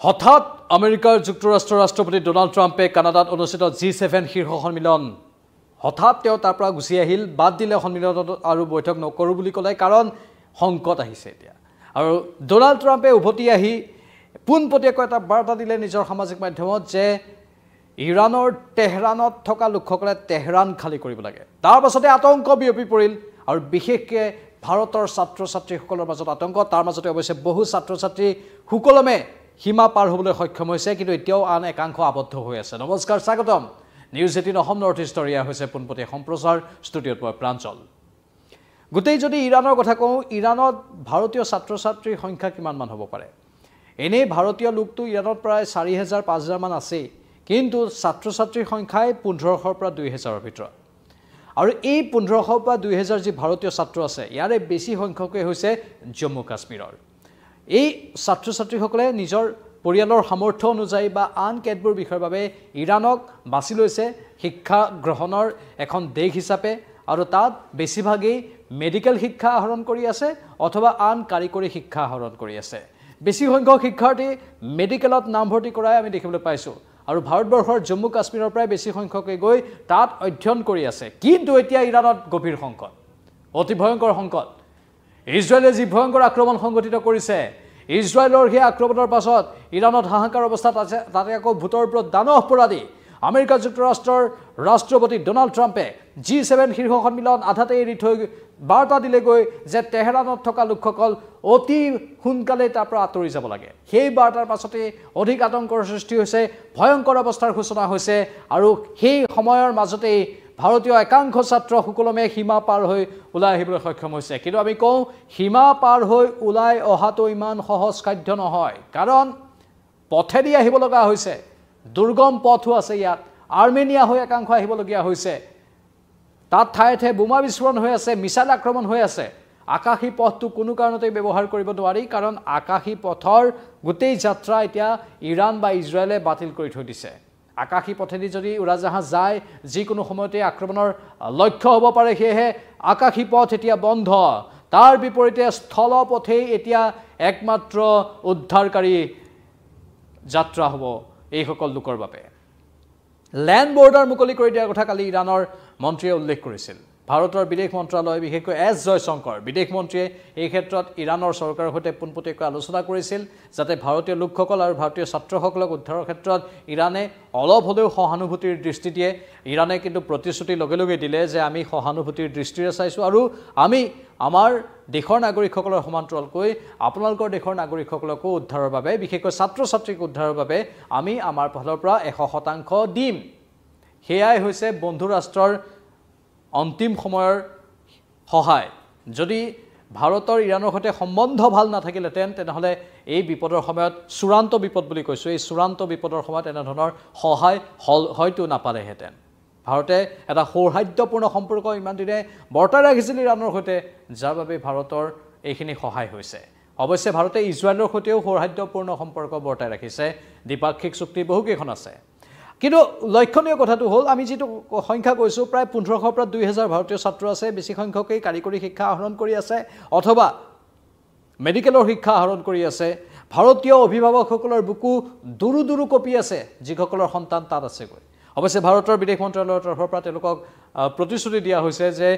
হঠাৎ আমেৰিকাৰ যুক্তৰাষ্ট্ৰৰ ৰাষ্ট্ৰপতি ডোনাল্ড ট্ৰাম্পে কানাডাত অনুষ্ঠিত G7 শীৰ্ষ সন্মিলন হঠাৎ তেওঁ তাৰ পৰা গুচি আহিল বাদ দিলে সন্মিলনত আৰু বৈঠক নকৰো বুলি ক'লে কাৰণ সংকট আহিছে এতিয়া আৰু ডোনাল্ড ট্ৰাম্পে উভতি আহি পোনপটীয়াকৈ এটা বাৰ্তা দিলে নিজৰ সামাজিক মাধ্যমত যে ইৰানৰ তেহৰানত থকা লোকসকলে তেহৰান খালি কৰিব লাগে তাৰ পাছতে আতংক বিয়পি পৰিল আৰু বিশেষকৈ ভাৰতৰ ছাত্ৰ-ছাত্ৰীসকলৰ মাজত আতংক তাৰ মাজতে অৱশ্যে বহু ছাত্ৰ-ছাত্ৰী সুকলমে সীমা পাৰ হ'বলৈ সক্ষম হৈছে কিন্তু এতিয়াও আন একাংশ আবদ্ধ হৈ আছে নমস্কাৰ স্বাগতম news 18 Assam north east area হৈছে পোনপটীয়া সম্প্ৰচাৰ ষ্টুডিঅ'ত মই প্ৰাঞ্জল গোটেই যদি ইৰানৰ কথা কওঁ ইৰানত ভাৰতীয় ছাত্ৰ-ছাত্ৰীৰ সংখ্যা কিমান মান হ'ব পাৰে এনে ভাৰতীয় লোকটো ইৰানত প্ৰায় 4000-5000 মান আছে কিন্তু ছাত্ৰ-ছাত্ৰীৰ সংখ্যাই 1500 পৰা 2000 ৰ ভিতৰত আৰু এই 1500 পৰা 2000 যি ভাৰতীয় ছাত্ৰ আছে ইয়াৰে বেছি সংখ্যকে হৈছে জম্মু কাশ্মীৰৰ এই ছাত্ৰ-ছাত্ৰীসকলে নিজৰ পৰিয়ালৰ সামৰ্থ্য অনুযায়ী বা আন কেতবোৰ বিষয়ৰ বাবে ইৰানক বাছি লৈছে শিক্ষা গ্ৰহণৰ এখন দেশ হিচাপে আৰু তাত বেছিভাগেই মেডিকেল শিক্ষা আহৰণ কৰি আছে অথবা আন কাৰিকৰী শিক্ষা আহৰণ কৰি আছে বেছি সংখ্যক শিক্ষাৰ্থী মেডিকেলত নামভৰ্তি কৰাই আমি দেখিবলৈ পাইছোঁ আৰু ভাৰতবৰ্ষৰ জম্মু কাশ্মীৰৰ প্ৰায় বেছি সংখ্যকে গৈ তাত অধ্যয়ন কৰি আছে কিন্তু এতিয়া ইৰানত গভীৰ সংকট অতি ভয়ংকৰ সংকট ইজৰাইলে যি ভয়ংকৰ আক্ৰমণ সংগঠিত কৰিছে ইজৰাইলৰ সেই আক্ৰমণৰ পাছত ইৰানত হাহাকাৰ অৱস্থাত আছে তাতে আকৌ ভূতৰ ওপৰত দানহ পৰাদি আমেৰিকা যুক্তৰাষ্ট্ৰৰ ৰাষ্ট্ৰপতি ডোনাল্ড ট্ৰাম্পে G7 শীৰ্ষ সন্মিলন আধাতে এৰি থৈ বাৰ্তা দিলেগৈ যে তেহৰানত থকা লোকসকল অতি সোনকালে তাৰ পৰা আঁতৰি যাব লাগে সেই বাৰ্তাৰ পাছতে অধিক আতংকৰ সৃষ্টি হৈছে ভয়ংকৰ অৱস্থাৰ সূচনা হৈছে আৰু সেই সময়ৰ মাজতেই ভাৰতীয় একাংশ ছাত্ৰ সুকলমে সীমা পাৰ হৈ ওলাই আহিবলৈ সক্ষম হৈছে কিন্তু আমি কওঁ সীমা পাৰ হৈ ওলাই অহাটো ইমান সহজ সাধ্য নহয় কাৰণ পথেদি আহিব লগা হৈছে দুৰ্গম পথো আছে ইয়াত আৰ্মেনিয়া হৈ একাংশ আহিবলগীয়া হৈছে তাত ঠায়ে ঠায়ে বোমা বিস্ফোৰণ হৈ আছে মিছাইল আক্ৰমণ হৈ আছে আকাশী পথটো কোনো কাৰণতে ব্যৱহাৰ কৰিব নোৱাৰি কাৰণ আকাশী পথৰ গোটেই যাত্ৰা এতিয়া ইৰাণ বা ইজৰাইলে বাতিল কৰি থৈ দিছে আকাশী পথেদি যদি উৰাজাহাজ যায় যিকোনো সময়তে আক্ৰমণৰ লক্ষ্য হ'ব পাৰে সেয়েহে আকাশী পথ এতিয়া বন্ধ তাৰ বিপৰীতে স্থল পথেই এতিয়া একমাত্ৰ উদ্ধাৰকাৰী যাত্ৰা হ'ব এইসকল লোকৰ বাবে ল্যান্ড বৰ্ডাৰ মুকলি কৰি দিয়াৰ কথা কালি ইৰাণৰ মন্ত্ৰীয়ে উল্লেখ কৰিছিল ভাৰতৰ বিদেশ মন্ত্ৰালয় বিশেষকৈ এছ জয়শংকৰ বিদেশ মন্ত্ৰীয়ে এই ক্ষেত্ৰত ইৰাণৰ চৰকাৰৰ সৈতে পোনপটীয়াকৈ আলোচনা কৰিছিল যাতে ভাৰতীয় লোকসকল আৰু ভাৰতীয় ছাত্ৰসকলক উদ্ধাৰৰ ক্ষেত্ৰত ইৰাণে অলপ হ'লেও সহানুভূতিৰ দৃষ্টি দিয়ে ইৰাণে কিন্তু প্ৰতিশ্ৰুতি লগে লগে দিলে যে আমি সহানুভূতিৰ দৃষ্টিৰে চাইছোঁ আৰু আমি আমাৰ দেশৰ নাগৰিকসকলৰ সমান্তৰালকৈ আপোনালোকৰ দেশৰ নাগৰিকসকলকো উদ্ধাৰৰ বাবে বিশেষকৈ ছাত্ৰ-ছাত্ৰীক উদ্ধাৰৰ বাবে আমি আমাৰ ফালৰ পৰা 100% দিম সেয়াই হৈছে বন্ধু ৰাষ্ট্ৰৰ অন্তিম সময়ৰ সহায় যদি ভাৰতৰ ইৰাণৰ সৈতে সম্বন্ধ ভাল নাথাকিলেতেন তেনেহ'লে এই বিপদৰ সময়ত চূড়ান্ত বিপদ বুলি কৈছোঁ এই চূড়ান্ত বিপদৰ সময়ত এনেধৰণৰ সহায় হয়তো নাপালেহেঁতেন ভাৰতে এটা সৌহাৰ্দ্যপূৰ্ণ সম্পৰ্ক ইমান দিনে বৰ্তাই ৰাখিছিল ইৰাণৰ সৈতে যাৰ বাবে ভাৰতৰ এইখিনি সহায় হৈছে অৱশ্যে ভাৰতে ইজৰাইলৰ সৈতেও সৌহাৰ্দ্যপূৰ্ণ সম্পৰ্ক বৰ্তাই ৰাখিছে দ্বিপাক্ষিক চুক্তি বহুকেইখন আছে কিন্তু লক্ষণীয় কথাটো হ'ল আমি যিটো সংখ্যা কৈছোঁ প্ৰায় 1500 পৰা 2000 ভাৰতীয় ছাত্ৰ আছে বেছি সংখ্যকেই কাৰিকৰী শিক্ষা আহৰণ কৰি আছে অথবা মেডিকেলৰ শিক্ষা আহৰণ কৰি আছে ভাৰতীয় অভিভাৱকসকলৰ বুকু দুৰু কপি আছে যিসকলৰ সন্তান তাত আছেগৈ অৱশ্যে ভাৰতৰ বিদেশ মন্ত্ৰালয়ৰ তৰফৰ পৰা তেওঁলোকক প্ৰতিশ্ৰুতি দিয়া হৈছে যে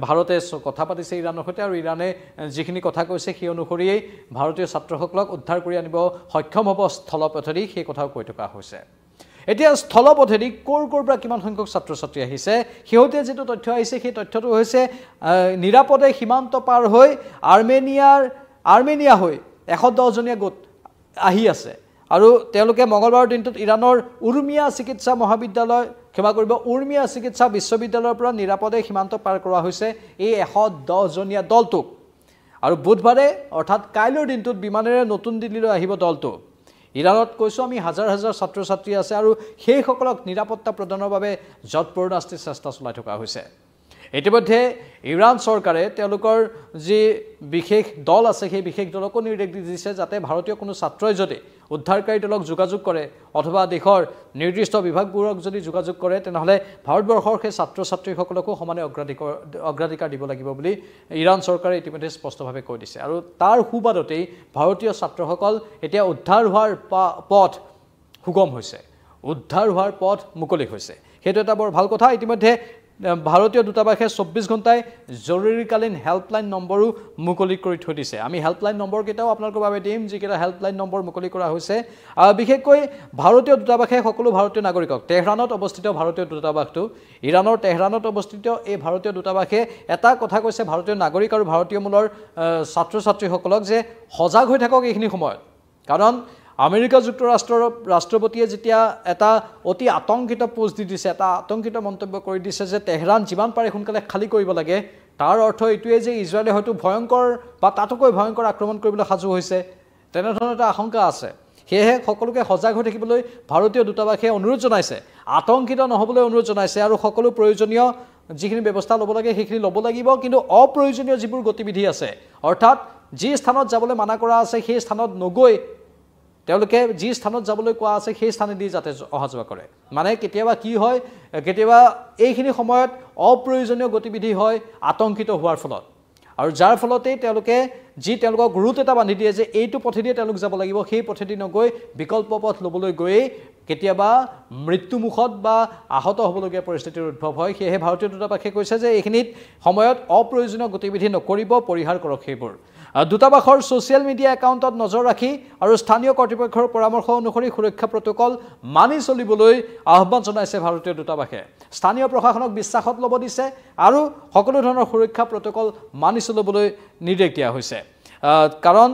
ভাৰতে কথা পাতিছে ইৰাণৰ সৈতে আৰু ইৰাণে যিখিনি কথা কৈছে সেই অনুসৰিয়েই ভাৰতীয় ছাত্ৰসকলক উদ্ধাৰ কৰি আনিব সক্ষম হ'ব স্থলপথেদি সেই কথাও কৈ থকা হৈছে এতিয়া স্থলপথেদি ক'ৰ পৰা কিমান সংখ্যক ছাত্ৰ-ছাত্ৰী আহিছে শেহতীয়া যিটো তথ্য আহিছে সেই তথ্যটো হৈছে নিৰাপদে সীমান্ত পাৰ হৈ আৰ্মেনিয়া হৈ 110 জনীয়া গোট আহি আছে আৰু তেওঁলোকে মঙলবাৰৰ দিনটোত ইৰাণৰ উৰ্মিয়া চিকিৎসা মহাবিদ্যালয় উৰ্মিয়া চিকিৎসা বিশ্ববিদ্যালয়ৰ পৰা নিৰাপদে সীমান্ত পাৰ কৰা হৈছে এই 110 জনীয়া দলটোক আৰু বুধবাৰে অৰ্থাৎ কাইলৈৰ দিনটোত বিমানেৰে নতুন দিল্লীলৈ আহিব দলটো ইৰাণত কৈছোঁ আমি হাজাৰ ছাত্ৰ-ছাত্ৰী আছে আৰু সেইসকলক নিৰাপত্তা প্ৰদানৰ বাবে যৎপৰোনাস্তি চেষ্টা চলাই থকা হৈছে ইতিমধ্যে ইৰাণ চৰকাৰে তেওঁলোকৰ যি বিশেষ দল আছে সেই বিশেষ দলকো নিৰ্দেশ দিছে যাতে ভাৰতীয় কোনো ছাত্ৰই যদি উদ্ধাৰকাৰী দলক যোগাযোগ কৰে অথবা দেশৰ নিৰ্দিষ্ট বিভাগবোৰক যদি যোগাযোগ কৰে তেনেহ'লে ভাৰতবৰ্ষৰ সেই ছাত্ৰ ছাত্ৰীসকলকো সমানে অগ্ৰাধিকাৰ দিব লাগিব বুলি ইৰাণ চৰকাৰে ইতিমধ্যে স্পষ্টভাৱে কৈ দিছে আৰু তাৰ সুবাদতেই ভাৰতীয় ছাত্ৰসকল এতিয়া উদ্ধাৰ হোৱাৰ পথ সুগম হৈছে উদ্ধাৰ হোৱাৰ পথ মুকলি হৈছে সেইটো এটা বৰ ভাল কথা ইতিমধ্যে ভাৰতীয় দূতাবাসে 24 ঘণ্টাই জৰুৰীকালীন হেল্পলাইন নম্বৰো মুকলি কৰি থৈ দিছে আমি হেল্পলাইন নম্বৰ কেইটাও আপোনালোকৰ বাবে দিম যিকেইটা হেল্পলাইন নম্বৰ মুকলি কৰা হৈছে বিশেষকৈ ভাৰতীয় দূতাবাসে সকলো ভাৰতীয় নাগৰিকক তেহৰাণত অৱস্থিত ভাৰতীয় দূতাবাসটো ইৰাণৰ তেহৰাণত অৱস্থিত এই ভাৰতীয় দূতাবাসে এটা কথা কৈছে ভাৰতীয় নাগৰিক আৰু ভাৰতীয় মূলৰ ছাত্ৰ ছাত্ৰীসকলক যে সজাগ হৈ থাকক এইখিনি সময়ত কাৰণ আমেৰিকা যুক্তৰাষ্ট্ৰৰ ৰাষ্ট্ৰপতিয়ে যেতিয়া এটা অতি আতংকিত পোষ্ট দি দিছে এটা আতংকিত মন্তব্য কৰি দিছে যে তেহৰাণ যিমান পাৰে সোনকালে খালী কৰিব লাগে তাৰ অৰ্থ এইটোৱে যে ইজৰাইলে হয়তো ভয়ংকৰ বা তাতকৈ ভয়ংকৰ আক্ৰমণ কৰিবলৈ সাজু হৈছে তেনেধৰণৰ এটা আশংকা আছে সেয়েহে সকলোকে সজাগ হৈ থাকিবলৈ ভাৰতীয় দূতাবাসে অনুৰোধ জনাইছে আতংকিত নহবলৈ অনুৰোধ জনাইছে আৰু সকলো প্ৰয়োজনীয় যিখিনি ব্যৱস্থা ল'ব লাগে সেইখিনি ল'ব লাগিব কিন্তু অপ্ৰয়োজনীয় যিবোৰ গতিবিধি আছে অৰ্থাৎ যি স্থানত যাবলৈ মানা কৰা আছে সেই স্থানত নগৈ তেওঁলোকে যি স্থানত যাবলৈ কোৱা আছে সেই স্থানেদি যাতে অহা যোৱা কৰে মানে কেতিয়াবা কি হয় কেতিয়াবা এইখিনি সময়ত অপ্ৰয়োজনীয় গতিবিধি হয় আতংকিত হোৱাৰ ফলত আৰু যাৰ ফলতেই তেওঁলোকে তেওঁলোকক ৰুট এটা বান্ধি দিয়ে যে এইটো পথেদিয়ে তেওঁলোক যাব লাগিব সেই পথেদি নগৈ বিকল্প পথ ল'বলৈ গৈয়ে কেতিয়াবা মৃত্যুমুখত বা আহত হ'বলগীয়া পৰিস্থিতিৰ উদ্ভৱ হয় সেয়েহে ভাৰতীয় দূতাবাসে কৈছে যে এইখিনিত সময়ত অপ্ৰয়োজনীয় গতিবিধি নকৰিব পৰিহাৰ কৰক সেইবোৰ দূতাবাসৰ ছ'চিয়েল মিডিয়া একাউণ্টত নজৰ ৰাখি আৰু স্থানীয় কৰ্তৃপক্ষৰ পৰামৰ্শ অনুসৰি সুৰক্ষা প্ৰট'কল মানি চলিবলৈ আহ্বান জনাইছে ভাৰতীয় দূতাবাসে স্থানীয় প্ৰশাসনক বিশ্বাসত ল'ব দিছে আৰু সকলো ধৰণৰ সুৰক্ষা প্ৰট'কল মানি চলিবলৈ নিৰ্দেশ দিয়া হৈছে কাৰণ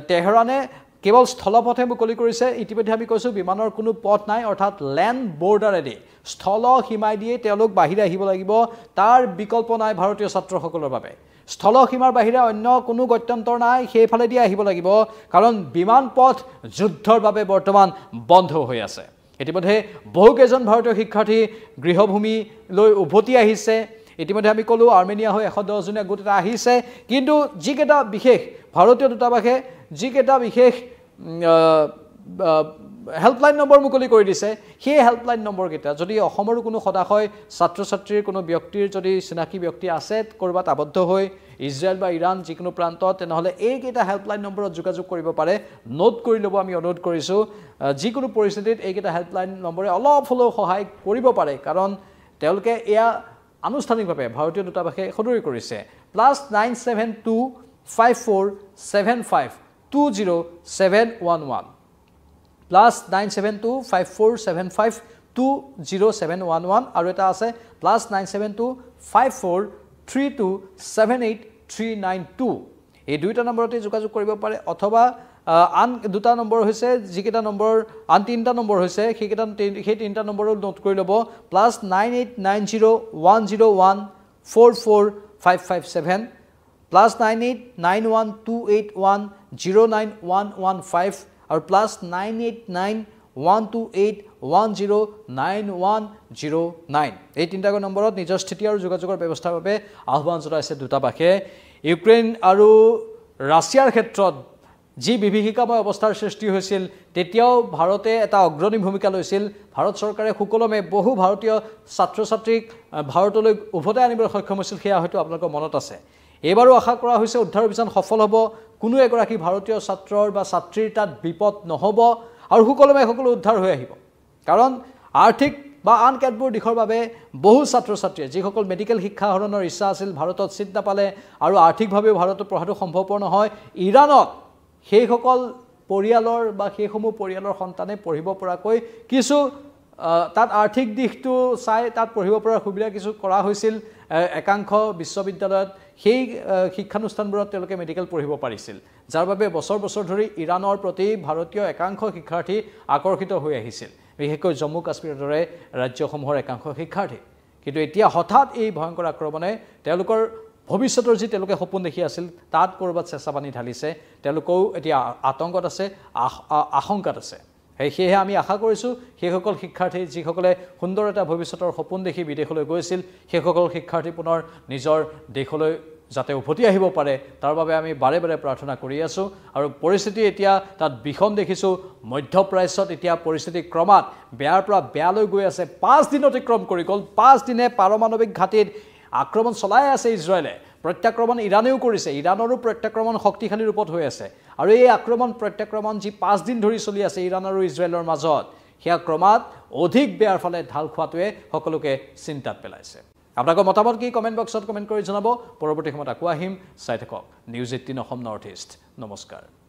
তেহৰাণে কেৱল স্থলপথে মুকলি কৰিছে ইতিমধ্যে আমি কৈছোঁ বিমানৰ কোনো পথ নাই অৰ্থাৎ লেণ্ড বৰ্ডাৰেদি স্থল সীমাই দিয়ে তেওঁলোক বাহিৰে আহিব লাগিব তাৰ বিকল্প নাই ভাৰতীয় ছাত্ৰসকলৰ বাবে স্থল সীমাৰ বাহিৰে অন্য কোনো গত্যন্তৰ নাই সেইফালেদি আহিব লাগিব কাৰণ বিমান পথ যুদ্ধৰ বাবে বৰ্তমান বন্ধ হৈ আছে ইতিমধ্যে বহুকেইজন ভাৰতীয় শিক্ষাৰ্থী গৃহভূমিলৈ উভতি আহিছে ইতিমধ্যে আমি ক'লোঁ আৰ্মেনিয়া হৈ 110 জনীয়া গোট এটা আহিছে কিন্তু যিকেইটা বিশেষ ভাৰতীয় দূতাবাসে যিকেইটা বিশেষ হেল্পলাইন নম্বৰ মুকলি কৰি দিছে সেই হেল্পলাইন নম্বৰকেইটা যদি অসমৰো কোনো সদাশয় ছাত্ৰ ছাত্ৰীৰ কোনো ব্যক্তিৰ যদি চিনাকি ব্যক্তি আছে ক'ৰবাত আবদ্ধ হৈ ইজৰাইল বা ইৰাণ যিকোনো প্ৰান্তত তেনেহ'লে এইকেইটা হেল্পলাইন নম্বৰত যোগাযোগ কৰিব পাৰে নোট কৰি ল'ব আমি অনুৰোধ কৰিছোঁ যিকোনো পৰিস্থিতিত এইকেইটা হেল্পলাইন নম্বৰে অলপ হ'লেও সহায় কৰিব পাৰে কাৰণ তেওঁলোকে এয়া আনুষ্ঠানিকভাৱে ভাৰতীয় দূতাবাসে সদৰি কৰিছে +97254752071 +97254752071 আৰু এটা আছে +97254327839 এই দুইটা নম্বৰতে যোগাযোগ কৰিব পাৰে অথবা আন দুটা নম্বৰ হৈছে যিকেইটা নম্বৰ আন তিনিটা নম্বৰ হৈছে সেই তিনিটা নম্বৰো নোট কৰি ল'ব +98901014557 +9891281099115 আৰু +9891281099109 এই তিনিটা নম্বৰত নিজৰ স্থিতি আৰু যোগাযোগৰ ব্যৱস্থাৰ বাবে আহ্বান জনাইছে দূতাবাসে ইউক্ৰেইন আৰু ৰাছিয়াৰ ক্ষেত্ৰত যি বিভীষিকাময় অৱস্থাৰ সৃষ্টি হৈছিল তেতিয়াও ভাৰতে এটা অগ্ৰণী ভূমিকা লৈছিল ভাৰত চৰকাৰে সুকলমে বহু ভাৰতীয় ছাত্ৰ ছাত্ৰীক ভাৰতলৈ উভতাই আনিবলৈ সক্ষম হৈছিল সেয়া হয়তো আপোনালোকৰ মনত আছে এইবাৰো আশা কৰা হৈছে উদ্ধাৰ অভিযান সফল হ'ব কোনো এগৰাকী ভাৰতীয় ছাত্ৰৰ বা ছাত্ৰীৰ তাত বিপদ নহ'ব আৰু সুকলমে সকলো উদ্ধাৰ হৈ আহিব কাৰণ আৰ্থিক বা আন কেতবোৰ দিশৰ বাবে বহু ছাত্ৰ ছাত্ৰীয়ে যিসকল মেডিকেল শিক্ষা আহৰণৰ ইচ্ছা আছিল ভাৰতত চিট নাপালে আৰু আৰ্থিকভাৱেও ভাৰতত পঢ়াটো সম্ভৱপৰ নহয় ইৰাণত সেইসকল পৰিয়ালৰ বা সেইসমূহ পৰিয়ালৰ সন্তানে পঢ়িব পৰাকৈ কিছু তাত আৰ্থিক দিশটো চাই তাত পঢ়িব পৰা সুবিধা কিছু কৰা হৈছিল একাংশ বিশ্ববিদ্যালয়ত সেই শিক্ষানুষ্ঠানবোৰত তেওঁলোকে মেডিকেল পঢ়িব পাৰিছিল যাৰ বাবে বছৰ বছৰ ধৰি ইৰাণৰ প্ৰতি ভাৰতীয় একাংশ শিক্ষাৰ্থী আকৰ্ষিত হৈ আহিছিল বিশেষকৈ জম্মু কাশ্মীৰৰ দৰে ৰাজ্যসমূহৰ একাংশ শিক্ষাৰ্থী কিন্তু এতিয়া হঠাৎ এই ভয়ংকৰ আক্ৰমণে তেওঁলোকৰ ভৱিষ্যতৰ যি তেওঁলোকে সপোন দেখি আছিল তাত ক'ৰবাত চেঁচা পানী ঢালিছে তেওঁলোকেও এতিয়া আতংকত আছে আশংকাত আছে সেয়েহে আমি আশা কৰিছোঁ সেইসকল শিক্ষাৰ্থী যিসকলে সুন্দৰ এটা ভৱিষ্যতৰ সপোন দেখি বিদেশলৈ গৈছিল সেইসকল শিক্ষাৰ্থী পুনৰ নিজৰ দেশলৈ যাতে উভতি আহিব পাৰে তাৰ বাবে আমি বাৰে বাৰে প্ৰাৰ্থনা কৰি আছোঁ আৰু পৰিস্থিতি এতিয়া তাত বিখন দেখিছোঁ মধ্যপ্ৰাচ্যত এতিয়া পৰিস্থিতি ক্ৰমাৎ বেয়াৰ পৰা বেয়ালৈ গৈ আছে 5 দিন অতিক্ৰম কৰি গ'ল 5 দিনে পাৰমাণৱিক ঘাটিত আক্ৰমণ চলাই আছে ইজৰাইলে প্ৰত্যাক্ৰমণ ইৰানেও কৰিছে ইৰানৰো প্ৰত্যাক্ৰমণ শক্তিশালী ৰূপত হৈ আছে আৰু এই আক্ৰমণ প্ৰত্যাক্ৰমণ যি 5 দিন ধৰি চলি আছে ইৰান আৰু ইজৰাইলৰ মাজত সেয়া ক্ৰমাৎ অধিক বেয়াৰ ফালে ঢাল খোৱাটোৱে সকলোকে চিন্তাত পেলাইছে আপোনালোকৰ মতামত কি কমেণ্ট বক্সত কমেণ্ট কৰি জনাব পৰৱৰ্তী সময়ত আকৌ আহিম চাই থাকক নিউজ 18 অসম নৰ্থ ইষ্ট নমস্কাৰ